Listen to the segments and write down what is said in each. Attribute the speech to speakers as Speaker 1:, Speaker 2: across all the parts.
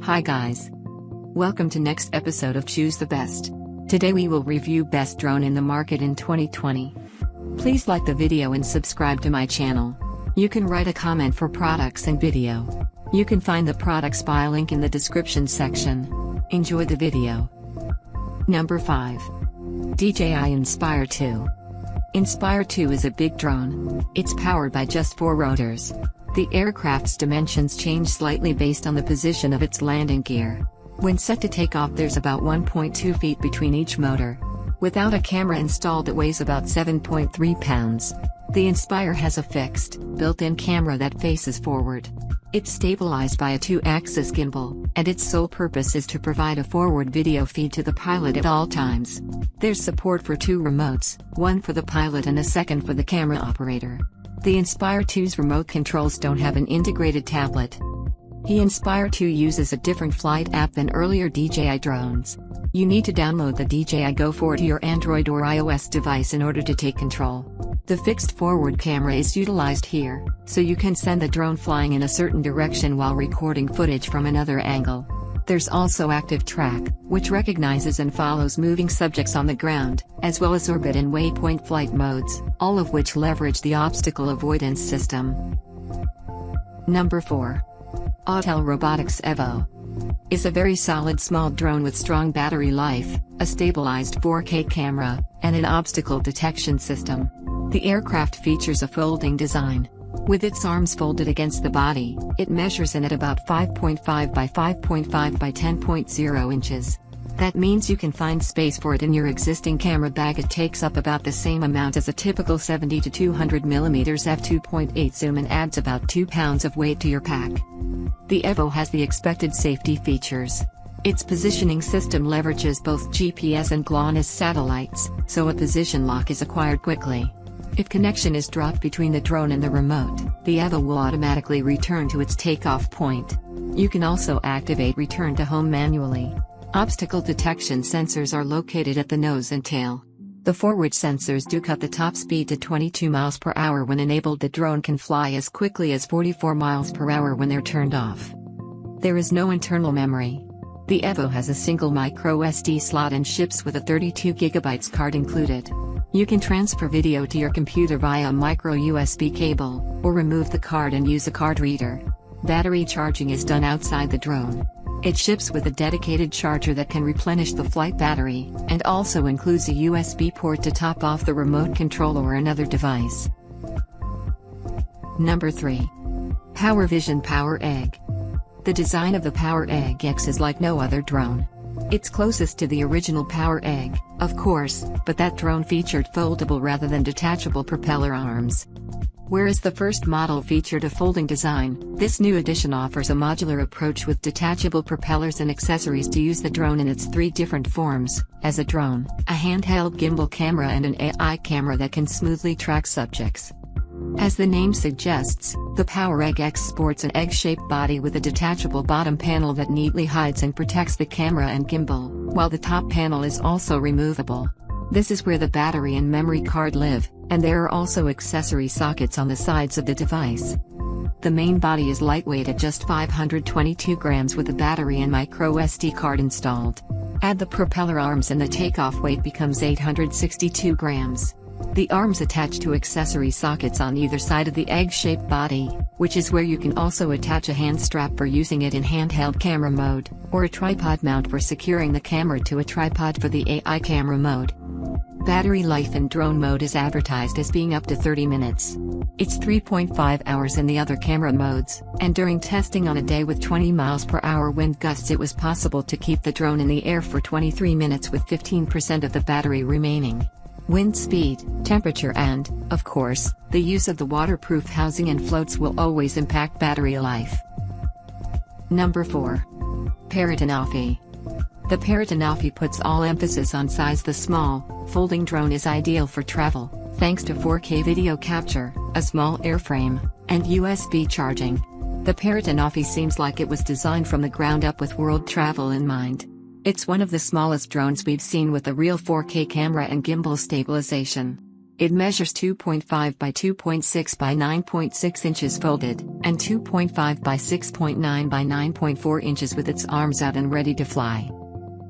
Speaker 1: Hi guys. Welcome to next episode of Choose the Best. Today we will review best drone in the market in 2020. Please like the video and subscribe to my channel. You can write a comment for products and video. You can find the products by link in the description section. Enjoy the video. Number 5. DJI Inspire 2. Inspire 2 is a big drone. It's powered by just 4 rotors. The aircraft's dimensions change slightly based on the position of its landing gear. When set to take off, there's about 1.2 feet between each motor. Without a camera installed, it weighs about 7.3 pounds. The Inspire has a fixed, built-in camera that faces forward. It's stabilized by a 2-axis gimbal, and its sole purpose is to provide a forward video feed to the pilot at all times. There's support for 2 remotes, one for the pilot and a second for the camera operator. The Inspire 2's remote controls don't have an integrated tablet. The Inspire 2 uses a different flight app than earlier DJI drones. You need to download the DJI Go 4 to your Android or iOS device in order to take control. The fixed forward camera is utilized here, so you can send the drone flying in a certain direction while recording footage from another angle. There's also active track, which recognizes and follows moving subjects on the ground, as well as orbit and waypoint flight modes, all of which leverage the obstacle avoidance system. Number 4. AUTEL Robotics Evo is a very solid small drone with strong battery life, a stabilized 4K camera, and an obstacle detection system. The aircraft features a folding design. With its arms folded against the body, it measures in at about 5.5 by 5.5 by 10.0 inches. That means you can find space for it in your existing camera bag. It takes up about the same amount as a typical 70 to 200mm f2.8 zoom and adds about 2 pounds of weight to your pack. The Evo has the expected safety features. Its positioning system leverages both GPS and GLONASS satellites, so a position lock is acquired quickly. If connection is dropped between the drone and the remote, the Evo will automatically return to its takeoff point. You can also activate return to home manually. Obstacle detection sensors are located at the nose and tail. The forward sensors do cut the top speed to 22 miles per hour when enabled. The drone can fly as quickly as 44 miles per hour when they're turned off. There is no internal memory. The Evo has a single micro SD slot and ships with a 32GB card included. You can transfer video to your computer via a micro USB cable, or remove the card and use a card reader. Battery charging is done outside the drone. It ships with a dedicated charger that can replenish the flight battery, and also includes a USB port to top off the remote control or another device. Number 3. Power Vision Power Egg. The design of the Power Egg X is like no other drone. It's closest to the original Power Egg, of course, but that drone featured foldable rather than detachable propeller arms. Whereas the first model featured a folding design, this new edition offers a modular approach with detachable propellers and accessories to use the drone in its 3 different forms: as a drone, a handheld gimbal camera, and an AI camera that can smoothly track subjects. As the name suggests, the Power Egg X sports an egg-shaped body with a detachable bottom panel that neatly hides and protects the camera and gimbal, while the top panel is also removable. This is where the battery and memory card live, and there are also accessory sockets on the sides of the device. The main body is lightweight at just 522 grams with a battery and micro SD card installed. Add the propeller arms and the takeoff weight becomes 862 grams. The arms attach to accessory sockets on either side of the egg-shaped body, which is where you can also attach a hand strap for using it in handheld camera mode, or a tripod mount for securing the camera to a tripod for the AI camera mode. Battery life in drone mode is advertised as being up to 30 minutes. It's 3.5 hours in the other camera modes, and during testing on a day with 20 miles per hour wind gusts, it was possible to keep the drone in the air for 23 minutes with 15% of the battery remaining. Wind speed, temperature and, of course, the use of the waterproof housing and floats will always impact battery life. Number 4. PARROT ANAFI. The PARROT ANAFI puts all emphasis on size. The small, folding drone is ideal for travel, thanks to 4K video capture, a small airframe, and USB charging. The PARROT ANAFI seems like it was designed from the ground up with world travel in mind. It's one of the smallest drones we've seen with a real 4K camera and gimbal stabilization. It measures 2.5 by 2.6 by 9.6 inches folded, and 2.5 by 6.9 by 9.4 inches with its arms out and ready to fly.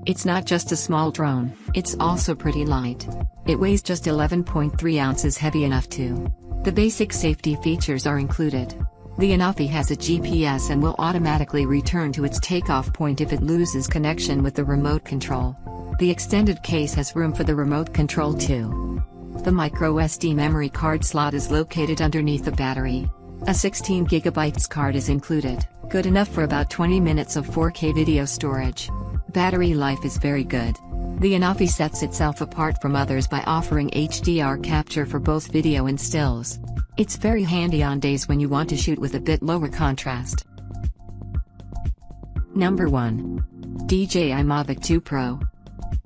Speaker 1: It's not just a small drone, it's also pretty light. It weighs just 11.3 ounces, heavy enough to. The basic safety features are included. The ANAFI has a GPS and will automatically return to its takeoff point if it loses connection with the remote control. The extended case has room for the remote control too. The microSD memory card slot is located underneath the battery. A 16GB card is included, good enough for about 20 minutes of 4K video storage. Battery life is very good. The ANAFI sets itself apart from others by offering HDR capture for both video and stills. It's very handy on days when you want to shoot with a bit lower contrast. Number 1. DJI Mavic 2 Pro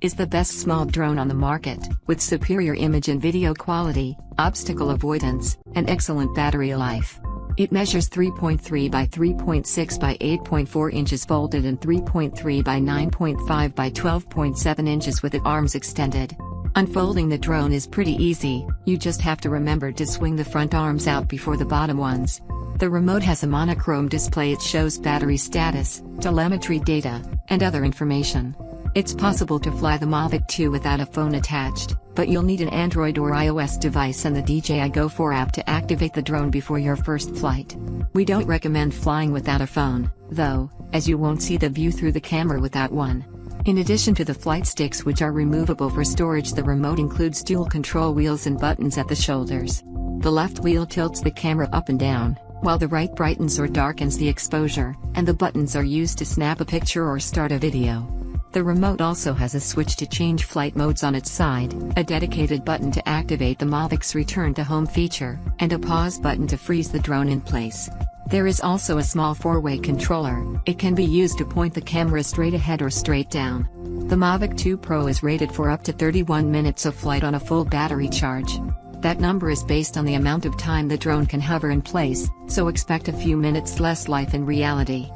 Speaker 1: is the best small drone on the market, with superior image and video quality, obstacle avoidance, and excellent battery life. It measures 3.3 by 3.6 by 8.4 inches folded and 3.3 by 9.5 by 12.7 inches with its arms extended. Unfolding the drone is pretty easy, you just have to remember to swing the front arms out before the bottom ones. The remote has a monochrome display. It shows battery status, telemetry data, and other information. It's possible to fly the Mavic 2 without a phone attached, but you'll need an Android or iOS device and the DJI Go 4 app to activate the drone before your first flight. We don't recommend flying without a phone, though, as you won't see the view through the camera without one. In addition to the flight sticks, which are removable for storage, the remote includes dual control wheels and buttons at the shoulders. The left wheel tilts the camera up and down, while the right brightens or darkens the exposure, and the buttons are used to snap a picture or start a video. The remote also has a switch to change flight modes on its side, a dedicated button to activate the Mavic's return to home feature, and a pause button to freeze the drone in place. There is also a small 4-way controller. It can be used to point the camera straight ahead or straight down. The Mavic 2 Pro is rated for up to 31 minutes of flight on a full battery charge. That number is based on the amount of time the drone can hover in place, so expect a few minutes less life in reality.